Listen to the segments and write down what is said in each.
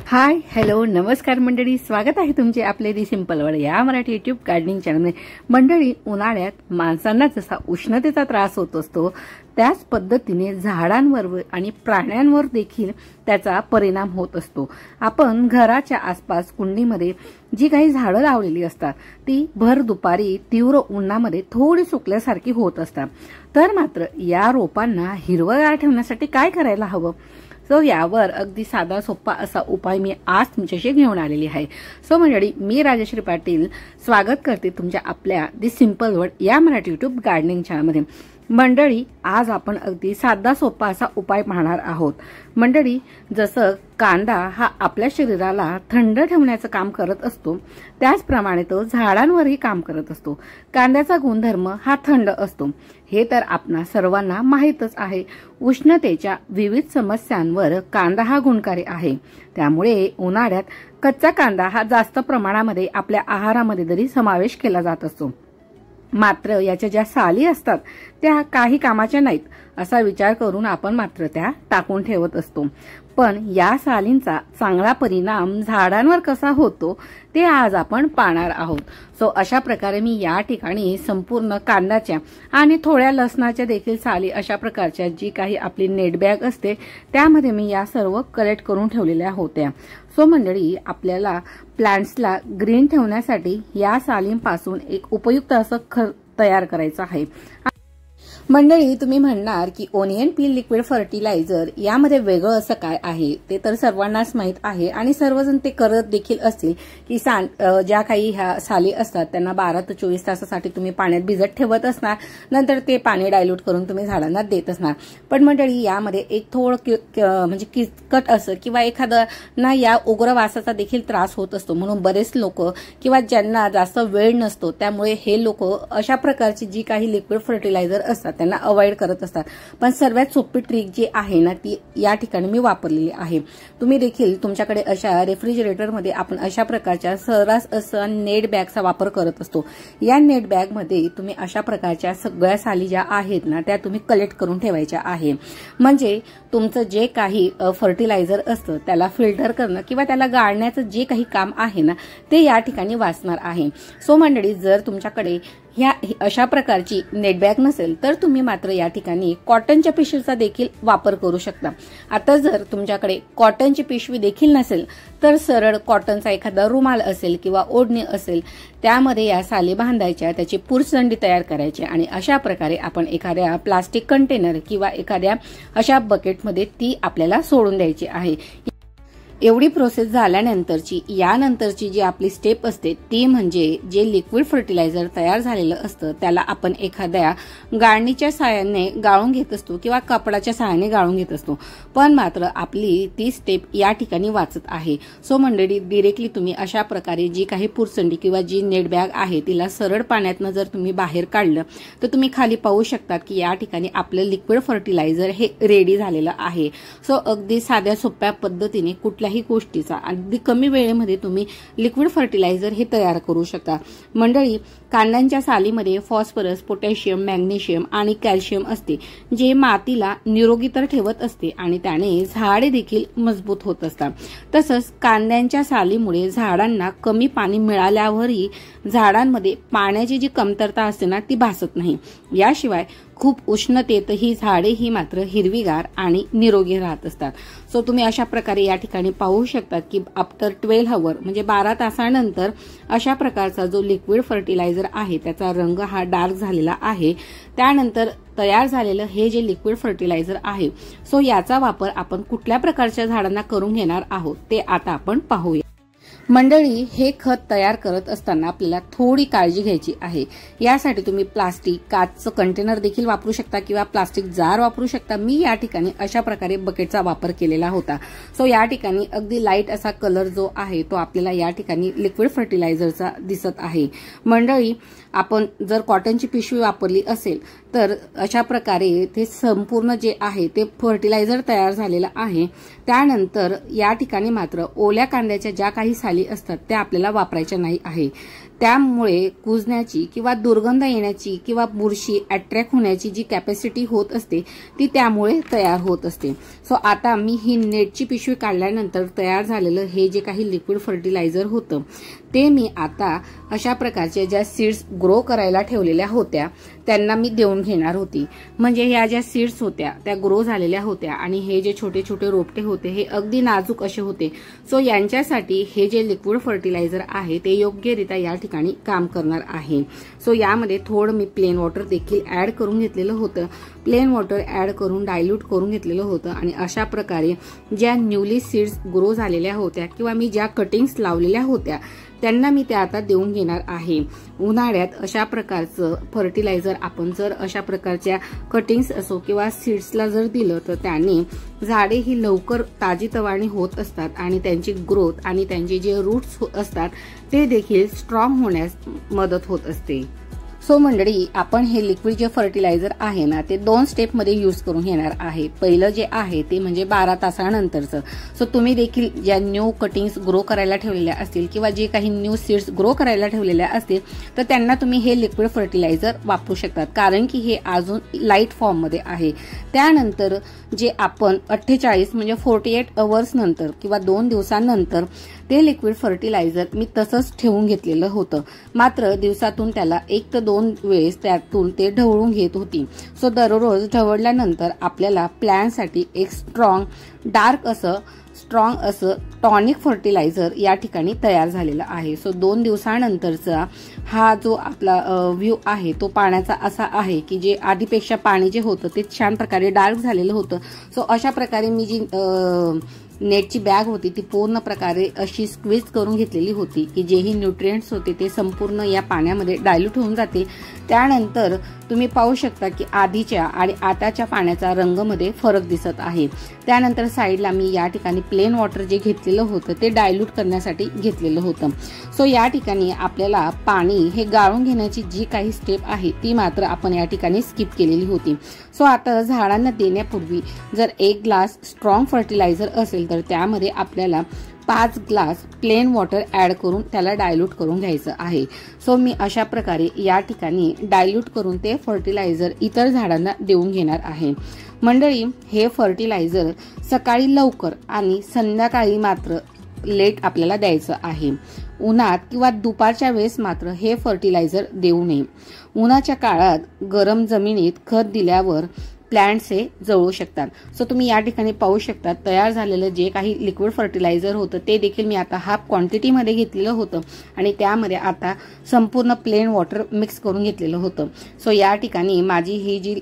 Hi hello नमस्कार मंडळी, स्वागत आहे तुमचे आपले दी सिंपल वर्ड या मराठी युट्यूब गार्डनिंग चॅनलमध्ये। मंडळी, उन्हाळ्यात माणसांना जसा उष्णतेचा त्रास होत असतो त्याच पद्धतीने झाडांवर आणि प्राण्यांवर देखील त्याचा परिणाम होत असतो। आपण घराच्या आसपास कुंडीमध्ये जी काही झाडं लावलेली असतात ती भर दुपारी तीव्र उन्हामध्ये थोडी सुकल्यासारखी होत असतात, तर मात्र या रोपांना हिरवगार ठेवण्यासाठी काय करायला हवं? सो यावर अगदी साधा सोपा असा उपाय मी आज तुमच्याशी घेऊन आलेली आहे। सो मंडळी, मी राजश्री पाटील स्वागत करते तुमच्या आपल्या दी सिंपल वर्ड या मराठी युट्यूब गार्डनिंग चॅनलमध्ये। मंडळी, आज आपण अगदी साधा सोपा असा उपाय पाहणार आहोत। मंडळी, जसं कांदा हा आपल्या शरीराला थंड ठेवण्याचं काम करत असतो त्याचप्रमाणे तो झाडांवरही काम करत असतो। कांद्याचा गुणधर्म हा थंड असतो, हे तर आपणा सर्वांना माहीतच आहे। उष्णतेच्या विविध समस्यांवर कांदा हा गुणकारी आहे, त्यामुळे उन्हाळ्यात कच्चा कांदा हा जास्त प्रमाणामध्ये आपल्या आहारामध्ये तरी समावेश केला जात असतो। मात्र याच्या ज्या साली असतात त्या काही कामाच्या नाहीत असा विचार करून आपण मात्र त्या टाकून ठेवत असतो, पण या सालींचा चांगला परिणाम झाडांवर कसा होतो ते आज आपण पाहणार आहोत। सो अशा प्रकारे मी या ठिकाणी संपूर्ण कांद्याच्या आणि थोड्या लसणाच्या देखील साली अशा प्रकारच्या जी काही आपली नेट बॅग असते त्यामध्ये मी या सर्व कलेक्ट करून ठेवलेल्या होत्या। सो मंडळी, आपल्याला प्लांट्सला ग्रीन ठेवण्यासाठी या सालींपासून एक उपयुक्त असं खत तयार करायचं आहे। मंडळी, तुम्ही म्हणणार की ओनियन पील लिक्विड फर्टिलायझर यामध्ये वेगळं असं काय आहे? ते तर सर्वांनाच माहित आहे आणि सर्वजण ते करत देखील असतील की ज्या काही ह्या साली असतात त्यांना 12 ते 24 तासासाठी तुम्ही पाण्यात भिजत ठेवत असणार, नंतर ते पाणी डायल्यूट करून तुम्ही झाडांना देत असणार। पण मंडळी, यामध्ये एक थोडं म्हणजे किचकट असं किंवा एखाद्यांना या उग्र वासाचा देखील त्रास होत असतो, म्हणून बरेच लोक किंवा ज्यांना जास्त वेळ नसतो त्यामुळे हे लोक अशा प्रकारची जी काही लिक्विड फर्टिलायझर असतात त्यांना अवॉइड करत असतात। पण सर्वात सोपी ट्रिक जी आहे ना ती या ठिकाणी मी वापरलेली आहे। तुम्ही देखील तुमच्याकडे अशा रेफ्रिजरेटरमध्ये आपण अशा प्रकारच्या सर्रास असा नेट बॅगचा वापर करत असतो। या नेट बॅग मध्ये तुम्ही अशा प्रकारच्या सगळ्या साली ज्या आहेत ना त्या तुम्ही कलेक्ट करून ठेवायच्या आहे, म्हणजे तुमचं जे काही फर्टिलायझर असतं त्याला फिल्टर करणं किंवा त्याला गाळण्याचं जे काही काम आहे ना ते या ठिकाणी वाचणार आहे। सो मंडळी, जर तुमच्याकडे ह्या अशा प्रकारची नेट बॅग नसेल तर तुम्ही मात्र या ठिकाणी कॉटनच्या पिशवीचा देखील वापर करू शकता। आता जर तुमच्याकडे कॉटनची पिशवी देखील नसेल तर सरळ कॉटनचा एखादा रुमाल असेल किंवा ओढणी असेल त्यामध्ये या साली बांधायच्या, त्याची पुरसंडी तयार करायची आणि अशा प्रकारे आपण एखाद्या प्लास्टिक कंटेनर किंवा एखाद्या अशा बकेटमध्ये ती आपल्याला सोडून द्यायची आहे। एवढी प्रोसेस झाल्यानंतरची यानंतरची जी आपली स्टेप असते ती म्हणजे जे लिक्विड फर्टिलायझर तयार झालेलं असतं त्याला आपण एखाद्या गाळणीच्या सहाय्याने गाळून घेत असतो किंवा कपडाच्या सहाय्याने गाळून घेत असतो, पण मात्र आपली ती स्टेप या ठिकाणी वाचत आहे। सो मंडळी, डिरेक्टली तुम्ही अशा प्रकारे जी काही पुरसंडी किंवा जी नेट बॅग आहे तिला सरळ पाण्यातनं जर तुम्ही बाहेर काढलं तर तुम्ही खाली पाहू शकतात की या ठिकाणी आपलं लिक्विड फर्टिलायझर हे रेडी झालेलं आहे। सो अगदी साध्या सोप्या पद्धतीने कुठल्या ही गोष्टीचा अगदी कमी वेळेमध्ये तुम्ही लिक्विड फर्टिलायझर हे तयार करू शकता। मंडळी, कांद्यांच्या सालीमध्ये फॉस्फरस, पोटॅशियम, मॅग्नेशियम आणि कॅल्शियम असते, जे मातीला निरोगी तर ठेवत असते आणि त्याने झाडे देखील मजबूत होत असतात। तसंच कांद्यांच्या सालीमुळे झाडांना कमी पाणी मिळाल्यावरही झाडांमध्ये पाण्याची जी कमतरता असते ना ती भासत नाही। याशिवाय खूप उष्णतेतही झाडे ही मात्र हिरवीगार आणि निरोगी राहत असतात। सो तुम्ही अशा प्रकारे या ठिकाणी पाहू शकतात की आफ्टर 12 आवर म्हणजे 12 तासानंतर अशा प्रकारचा जो लिक्विड फर्टिलायझर आहे त्याचा रंग हा डार्क झालेला आहे। त्यानंतर तयार झालेलं हे जे लिक्विड फर्टिलायझर आहे सो याचा वापर आपण कुठल्या प्रकारच्या झाडांना करून घेणार आहोत ते आता आपण पाहूया। मंडळी, हे खत तयार करत असताना आपल्याला थोडी काळजी घ्यायची आहे। यासाठी तुम्ही प्लास्टिक, काचचं कंटेनर देखील वापरू शकता किंवा प्लास्टिक जार वापरू शकता। मी या ठिकाणी अशा प्रकारे बकेटचा वापर केलेला होता। सो या ठिकाणी अगदी लाईट असा कलर जो आहे तो आपल्याला या ठिकाणी लिक्विड फर्टिलायझरचा दिसत आहे। मंडळी, आपण जर कॉटनची पिशवी वापरली असेल तर अशा प्रकारे ते संपूर्ण जे आहे ते फर्टिलायझर तयार झालेलं आहे। त्यानंतर या ठिकाणी मात्र ओल्या कांद्याच्या ज्या काही साली असतात त्या आपल्याला वापरायच्या नाही आहे। त्यामुळे कुजण्याची किंवा दुर्गंध येण्याची किंवा बुरशी अट्रॅक्ट होण्याची जी कॅपॅसिटी होत असते ती त्यामुळे तयार होत असते। सो आता मी ही नेटची पिशवी काढल्यानंतर तयार झालेलं हे जे काही लिक्विड फर्टिलायझर होतं ते मी आता अशा प्रकारच्या ज्या सीड्स ग्रो करायला ठेवलेल्या होत्या त्यांना मी देऊन घेणार होती। म्हणजे ह्या ज्या सीड्स होत्या त्या ग्रो झालेल्या होत्या आणि हे जे छोटे छोटे रोपटे होते हे अगदी नाजूक असे होते। सो यांच्यासाठी हे जे लिक्विड फर्टिलायझर आहे ते योग्यरित्या या ठिकाणी काम करणार आहे। सो यामध्ये थोडं मी प्लेन वॉटर देखील ऍड करून घेतलेलं होतं। प्लेन वॉटर ऍड करून डायल्यूट करून घेतलेलं होतं आणि अशा प्रकारे ज्या न्यूली सीड्स ग्रो झालेल्या होत्या किंवा मी ज्या कटिंग्स लावलेल्या होत्या त्यांना मी त्या आता देऊन घेणार आहे। उन्हाळ्यात अशा प्रकारचं फर्टिलायझर आपण जर अशा प्रकारच्या कटिंग्स असो किंवा सीड्सला जर दिलं तर त्याने झाडे ही लवकर ताजीतवाणी होत असतात आणि त्यांची ग्रोथ आणि त्यांचे जे रूट्स असतात ते देखील स्ट्रॉंग होण्यास मदत होत असते। सो मंडळी, आपण हे लिक्विड जे फर्टिलायझर आहे ना ते 2 स्टेपमध्ये यूज करून घेणार आहे। पहिलं जे आहे ते म्हणजे 12 तासानंतरचं। सो तुम्ही देखील ज्या न्यू कटिंग्स ग्रो करायला ठेवलेल्या असतील किंवा जे काही न्यू सीड्स ग्रो करायला ठेवलेल्या असतील तर त्यांना तुम्ही हे लिक्विड फर्टिलायझर वापरू शकतात, कारण की हे अजून लाईट फॉर्ममध्ये आहे। त्यानंतर जे आपण 48 म्हणजे 48 आवर्स नंतर किंवा 2 दिवसांनंतर ते लिक्विड फर्टिलायझर मी तसंच ठेवून घेतलेलं होतं, मात्र दिवसातून त्याला 1 ते 2 वेळेस त्यातून ते ढवळून घेत होती। सो दररोज ढवळल्यानंतर आपल्याला प्लॅन्टसाठी एक स्ट्रॉंग असं टॉनिक फर्टिलायझर या ठिकाणी तयार झालेला आहे। सो 2 दिवसानंतरचा हा जो आपला व्ह्यू आहे तो पाण्याचा असा आहे की जे आधीपेक्षा पाणी जे होतं ते छान प्रकारे डार्क झालेलं होतं। सो अशा प्रकारे मी जी नेटची बॅग होती ती पूर्ण प्रकारे अशी स्क्वीज करून घेतलेली होती की जेही न्यूट्रिएंट्स होते ते संपूर्ण या पाण्यामध्ये डायल्यूट होऊन जाते। त्यानंतर तुम्ही पाहू शकता की आधीच्या आणि आताच्या पाण्याचा रंगामध्ये फरक दिसत आहे। त्यानंतर साईडला मी या ठिकाणी प्लेन वॉटर जे घेतलेलं होतं ते डायल्यूट करण्यासाठी घेतलेलं होतं। सो या ठिकाणी आपल्याला पाणी हे गाळून घेण्याची जी काही स्टेप आहे ती मात्र आपण या ठिकाणी स्किप केलेली होती। सो आता झाडांना देण्यापूर्वी जर 1 ग्लास स्ट्रॉंग फर्टिलायझर असेल तर त्यामध्ये आपल्याला 5 ग्लास प्लेन वॉटर ऍड करून त्याला डायल्यूट करून घ्यायचं आहे। सो मी अशा प्रकारे या ठिकाणी डायल्यूट करून ते फर्टिलायझर इतर झाडांना देऊन घेणार आहे। मंडळी, हे फर्टिलायझर सकाळी लवकर आणि संध्याकाळी मात्र लेट आपल्याला द्यायचं आहे। उन्हात किंवा दुपारच्या वेळेस मात्र हे फर्टिलायझर देऊ नये। उन्हाच्या काळात गरम जमिनीत खत दिल्यावर प्लांट्स हे जळू शकतात। सो तुम्ही या ठिकाणी पाहू शकता तयार झालेलं जे काही लिक्विड फर्टिलायझर होतं ते देखील मी आता हाफ क्वांटिटीमध्ये घेतलेलं होतं आणि त्यामध्ये आता संपूर्ण प्लेन वॉटर मिक्स करून घेतलेलं होतं। सो या ठिकाणी माझी ही जी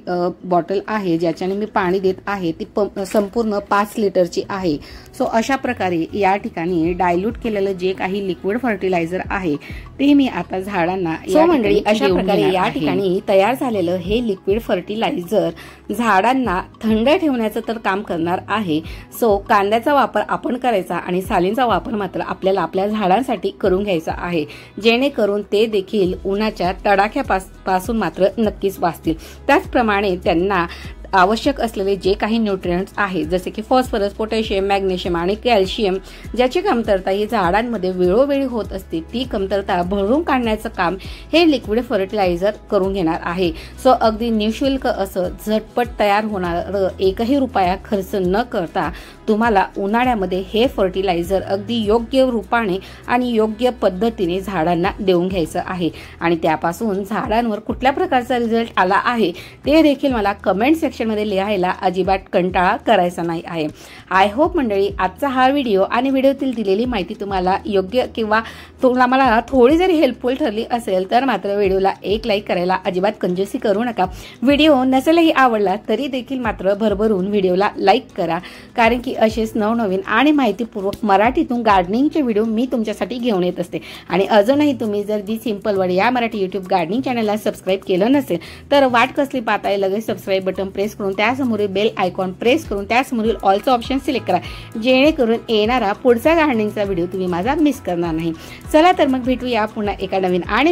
बॉटल आहे ज्याच्याने मी पाणी देत आहे ती संपूर्ण 5 लिटरची आहे। सो अशा प्रकारे या ठिकाणी डायल्यूट केलेलं जे काही लिक्विड फर्टिलायझर आहे ते मी आता झाडांना मंडळी अशा प्रकारे या ठिकाणी तयार झालेलं हे लिक्विड फर्टिलायझर झाडांना थंड ठेवण्याचं तर काम करणार आहे। सो कांद्याचा वापर आपण करायचा आणि सालींचा वापर मात्र आपल्याला आपल्या झाडांसाठी करून घ्यायचा आहे, जेणेकरून ते देखील उन्हाच्या तडाख्यापासून मात्र नक्कीच वाचतील। त्याचप्रमाणे त्यांना आवश्यक असलेले जे काही न्यूट्रिएंट्स आहेत जसे की फॉस्फरस, पोटॅशियम, मॅग्नेशियम आणि कॅल्शियम ज्याची कमतरता ही झाडांमध्ये वेळोवेळी होत असते ती कमतरता भरून काढण्याचं काम हे लिक्विड फर्टिलायझर करून घेणार आहे। सो अगदी निःशुल्क असं झटपट तयार होणारं 1ही रुपया खर्च न करता तुम्हाला उन्हाळ्यामध्ये हे फर्टिलायझर अगदी योग्य रूपाने आणि योग्य पद्धतीने झाडांना देऊन घ्यायचं आहे आणि त्यापासून झाडांवर कुठल्या प्रकारचा रिझल्ट आला आहे ते देखील मला कमेंट सेक्शनमध्ये लिहायला अजिबात कंटाळा करायचा नाही आहे। आय होप मंडळी आजचा हा व्हिडिओ आणि व्हिडिओतील दिलेली माहिती तुम्हाला योग्य किंवा तुम्हाला थोडी जरी हेल्पफुल ठरली असेल तर मात्र व्हिडिओला एक लाईक करायला अजिबात कंजूसी करू नका। व्हिडिओ नसेलही आवडला तरी देखील मात्र भरभरून व्हिडिओला लाईक करा, कारण की असेच नवनवीन आणि माहितीपूर्वक मराठीतून गार्डनिंगचे व्हिडिओ मी तुमच्यासाठी घेऊन येत असते। आणि अजूनही तुम्ही जर दी सिंपल वर्ड या मराठी यूट्यूब गार्डनिंग चॅनलला सबस्क्राईब केलं नसेल तर वाट कसली पाहताय, लगेच सबस्क्राईब बटन प्रेस करून त्यासमोरील बेल आयकॉन प्रेस करून त्यासमोरील ऑलचा ऑप्शन सिलेक्ट करा, जेणेकरून येणारा पुढचा गार्डनिंगचा व्हिडिओ तुम्ही माझा मिस करणार नाही। चला तर मग भेटूया पुन्हा एका नवीन आणि